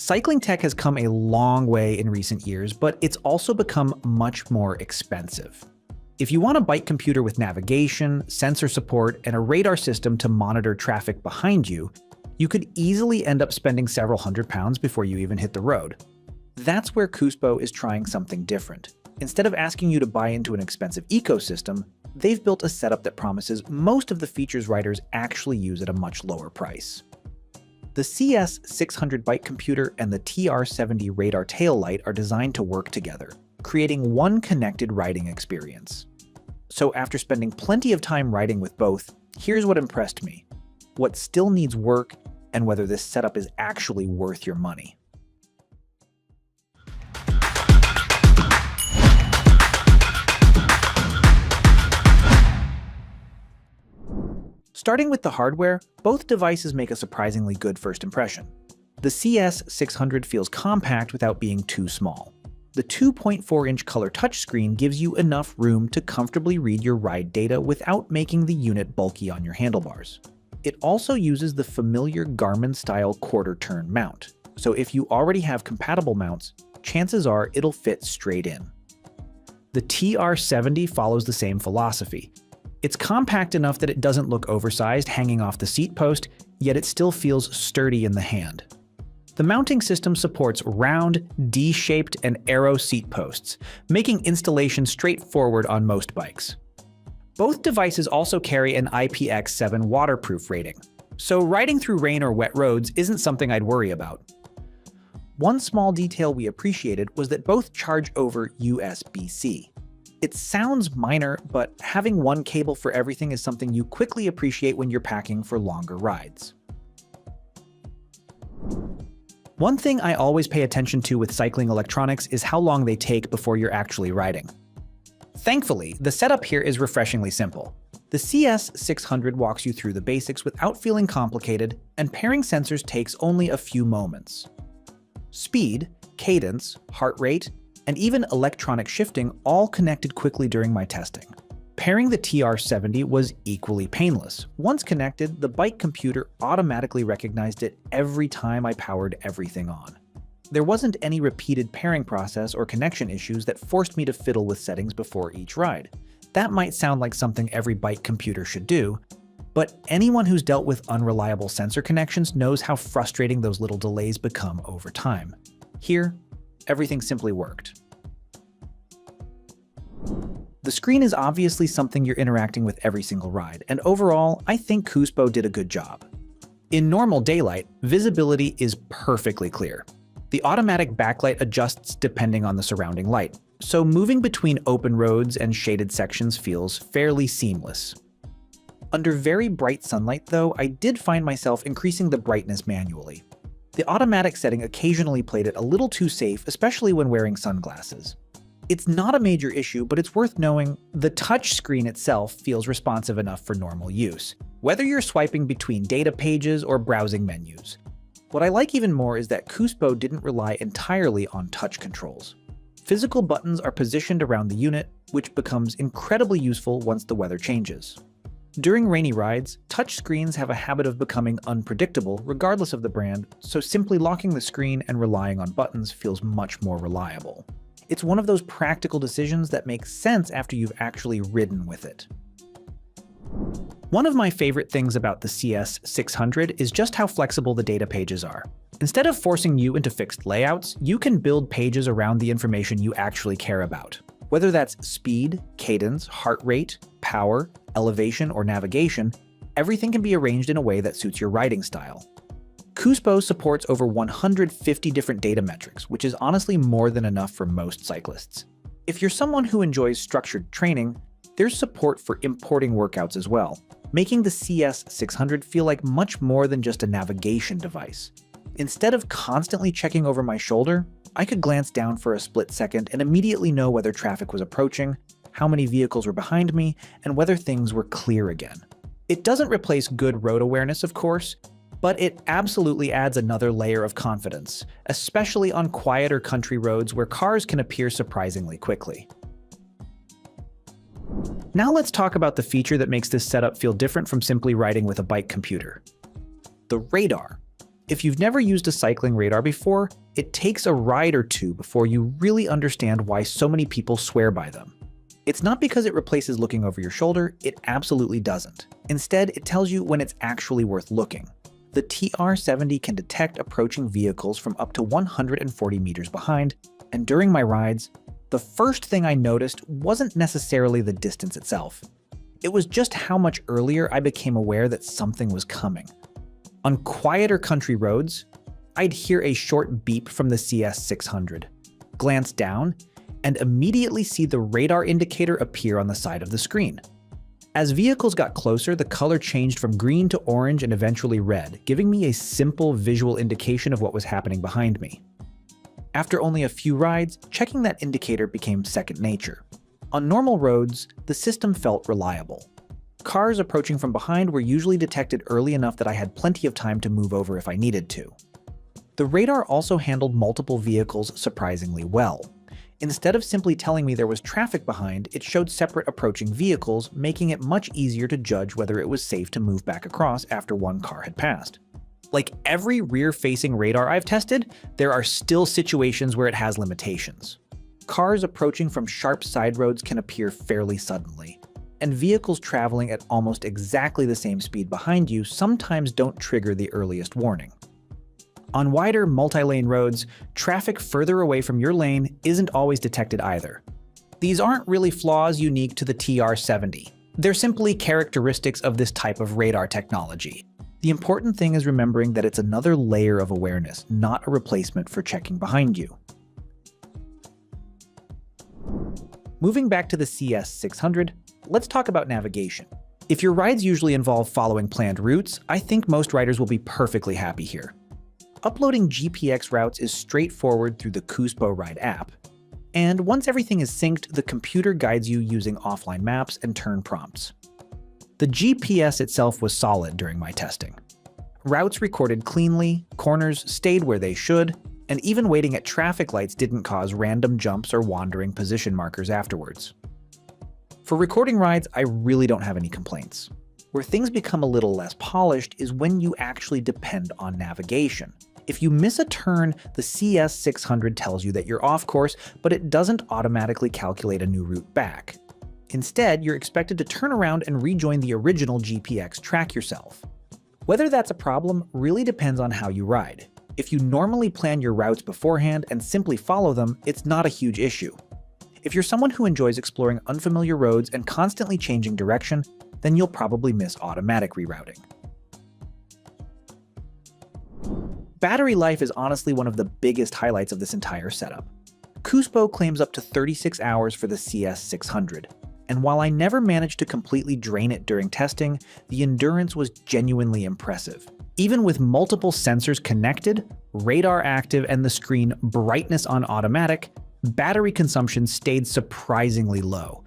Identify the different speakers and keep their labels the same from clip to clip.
Speaker 1: Cycling tech has come a long way in recent years, but it's also become much more expensive. If you want a bike computer with navigation, sensor support, and a radar system to monitor traffic behind you, you could easily end up spending several £100s before you even hit the road. That's where Coospo is trying something different. Instead of asking you to buy into an expensive ecosystem, they've built a setup that promises most of the features riders actually use at a much lower price. The CS600 bike computer and the TR70 radar tail light are designed to work together, creating one connected riding experience. So after spending plenty of time riding with both, here's what impressed me: what still needs work, and whether this setup is actually worth your money. Starting with the hardware, both devices make a surprisingly good first impression. The CS600 feels compact without being too small. The 2.4-inch color touchscreen gives you enough room to comfortably read your ride data without making the unit bulky on your handlebars. It also uses the familiar Garmin-style quarter-turn mount, so if you already have compatible mounts, chances are it'll fit straight in. The TR70 follows the same philosophy. It's compact enough that it doesn't look oversized hanging off the seat post, yet it still feels sturdy in the hand. The mounting system supports round, D-shaped, and arrow seat posts, making installation straightforward on most bikes. Both devices also carry an IPX7 waterproof rating, so riding through rain or wet roads isn't something I'd worry about. One small detail we appreciated was that both charge over USB-C. It sounds minor, but having one cable for everything is something you quickly appreciate when you're packing for longer rides. One thing I always pay attention to with cycling electronics is how long they take before you're actually riding. Thankfully, the setup here is refreshingly simple. The CS600 walks you through the basics without feeling complicated, and pairing sensors takes only a few moments. Speed, cadence, heart rate, and even electronic shifting all connected quickly during my testing. Pairing the TR70 was equally painless. Once connected, the bike computer automatically recognized it every time I powered everything on. There wasn't any repeated pairing process or connection issues that forced me to fiddle with settings before each ride. That might sound like something every bike computer should do, but anyone who's dealt with unreliable sensor connections knows how frustrating those little delays become over time. Here, everything simply worked. The screen is obviously something you're interacting with every single ride, and overall, I think Coospo did a good job. In normal daylight, visibility is perfectly clear. The automatic backlight adjusts depending on the surrounding light, so moving between open roads and shaded sections feels fairly seamless. Under very bright sunlight, though, I did find myself increasing the brightness manually. The automatic setting occasionally played it a little too safe, especially when wearing sunglasses. It's not a major issue, but it's worth knowing the touch screen itself feels responsive enough for normal use, whether you're swiping between data pages or browsing menus. What I like even more is that Coospo didn't rely entirely on touch controls. Physical buttons are positioned around the unit, which becomes incredibly useful once the weather changes. During rainy rides, touch screens have a habit of becoming unpredictable regardless of the brand, so simply locking the screen and relying on buttons feels much more reliable. It's one of those practical decisions that makes sense after you've actually ridden with it. One of my favorite things about the CS600 is just how flexible the data pages are. Instead of forcing you into fixed layouts, you can build pages around the information you actually care about. Whether that's speed, cadence, heart rate, power, elevation, or navigation, everything can be arranged in a way that suits your riding style. Coospo supports over 150 different data metrics, which is honestly more than enough for most cyclists. If you're someone who enjoys structured training, there's support for importing workouts as well, making the CS600 feel like much more than just a navigation device. Instead of constantly checking over my shoulder, I could glance down for a split second and immediately know whether traffic was approaching, how many vehicles were behind me, and whether things were clear again. It doesn't replace good road awareness, of course, but it absolutely adds another layer of confidence, especially on quieter country roads where cars can appear surprisingly quickly. Now let's talk about the feature that makes this setup feel different from simply riding with a bike computer: the radar. If you've never used a cycling radar before, it takes a ride or two before you really understand why so many people swear by them. It's not because it replaces looking over your shoulder, it absolutely doesn't. Instead, it tells you when it's actually worth looking. The TR70 can detect approaching vehicles from up to 140 meters behind, and during my rides, the first thing I noticed wasn't necessarily the distance itself. It was just how much earlier I became aware that something was coming. On quieter country roads, I'd hear a short beep from the CS600, glance down, and immediately see the radar indicator appear on the side of the screen. As vehicles got closer, the color changed from green to orange and eventually red, giving me a simple visual indication of what was happening behind me. After only a few rides, checking that indicator became second nature. On normal roads, the system felt reliable. Cars approaching from behind were usually detected early enough that I had plenty of time to move over if I needed to. The radar also handled multiple vehicles surprisingly well. Instead of simply telling me there was traffic behind, it showed separate approaching vehicles, making it much easier to judge whether it was safe to move back across after one car had passed. Like every rear-facing radar I've tested, there are still situations where it has limitations. Cars approaching from sharp side roads can appear fairly suddenly, and vehicles traveling at almost exactly the same speed behind you sometimes don't trigger the earliest warning. On wider, multi-lane roads, traffic further away from your lane isn't always detected either. These aren't really flaws unique to the TR70. They're simply characteristics of this type of radar technology. The important thing is remembering that it's another layer of awareness, not a replacement for checking behind you. Moving back to the CS600, let's talk about navigation. If your rides usually involve following planned routes, I think most riders will be perfectly happy here. Uploading GPX routes is straightforward through the Coospo Ride app. And once everything is synced, the computer guides you using offline maps and turn prompts. The GPS itself was solid during my testing. Routes recorded cleanly, corners stayed where they should, and even waiting at traffic lights didn't cause random jumps or wandering position markers afterwards. For recording rides, I really don't have any complaints. Where things become a little less polished is when you actually depend on navigation. If you miss a turn, the CS600 tells you that you're off course, but it doesn't automatically calculate a new route back. Instead, you're expected to turn around and rejoin the original GPX track yourself. Whether that's a problem really depends on how you ride. If you normally plan your routes beforehand and simply follow them, it's not a huge issue. If you're someone who enjoys exploring unfamiliar roads and constantly changing direction, then you'll probably miss automatic rerouting. Battery life is honestly one of the biggest highlights of this entire setup. Coospo claims up to 36 hours for the CS600, and while I never managed to completely drain it during testing, the endurance was genuinely impressive. Even with multiple sensors connected, radar active, and the screen brightness on automatic, battery consumption stayed surprisingly low.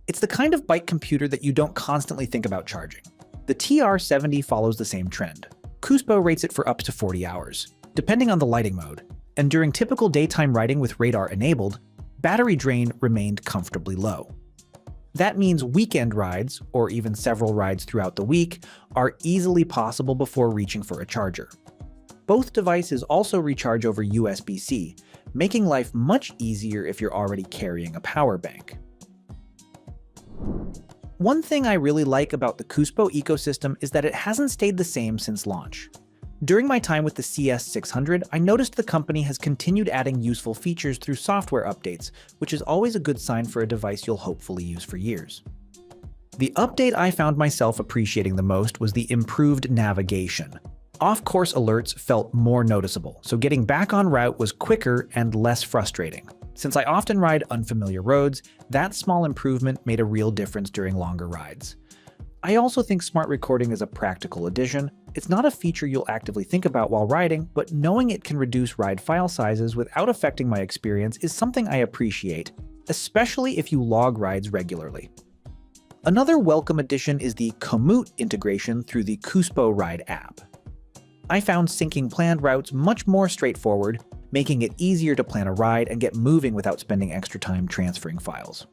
Speaker 1: It's the kind of bike computer that you don't constantly think about charging. The TR70 follows the same trend. Coospo rates it for up to 40 hours, depending on the lighting mode, and during typical daytime riding with radar enabled, battery drain remained comfortably low. That means weekend rides, or even several rides throughout the week, are easily possible before reaching for a charger. Both devices also recharge over USB-C, making life much easier if you're already carrying a power bank. One thing I really like about the Coospo ecosystem is that it hasn't stayed the same since launch. During my time with the CS600, I noticed the company has continued adding useful features through software updates, which is always a good sign for a device you'll hopefully use for years. The update I found myself appreciating the most was the improved navigation. Off-course alerts felt more noticeable, so getting back on route was quicker and less frustrating. Since I often ride unfamiliar roads, that small improvement made a real difference during longer rides. I also think smart recording is a practical addition. It's not a feature you'll actively think about while riding, but knowing it can reduce ride file sizes without affecting my experience is something I appreciate, especially if you log rides regularly. Another welcome addition is the commute integration through the Coospo Ride app. I found syncing planned routes much more straightforward, making it easier to plan a ride and get moving without spending extra time transferring files.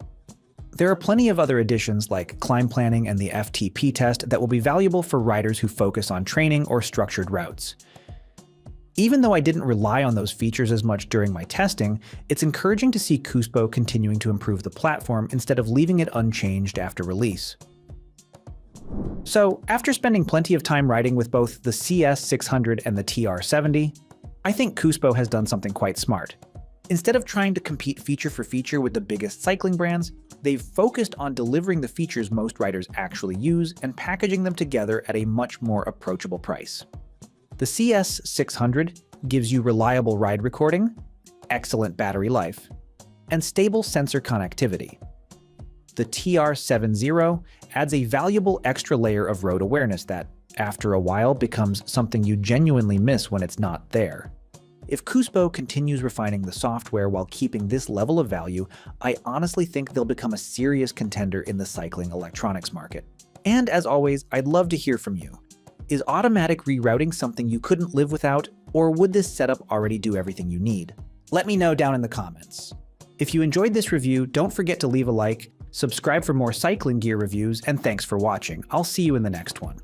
Speaker 1: There are plenty of other additions like climb planning and the FTP test that will be valuable for riders who focus on training or structured routes. Even though I didn't rely on those features as much during my testing, it's encouraging to see Coospo continuing to improve the platform instead of leaving it unchanged after release. So, after spending plenty of time riding with both the CS600 and the TR70, I think Coospo has done something quite smart. Instead of trying to compete feature for feature with the biggest cycling brands, they've focused on delivering the features most riders actually use and packaging them together at a much more approachable price. The CS600 gives you reliable ride recording, excellent battery life, and stable sensor connectivity. The TR70 adds a valuable extra layer of road awareness that, after a while, becomes something you genuinely miss when it's not there. If Coospo continues refining the software while keeping this level of value, I honestly think they'll become a serious contender in the cycling electronics market. And as always, I'd love to hear from you. Is automatic rerouting something you couldn't live without, or would this setup already do everything you need? Let me know down in the comments. If you enjoyed this review, don't forget to leave a like, subscribe for more cycling gear reviews, and thanks for watching. I'll see you in the next one.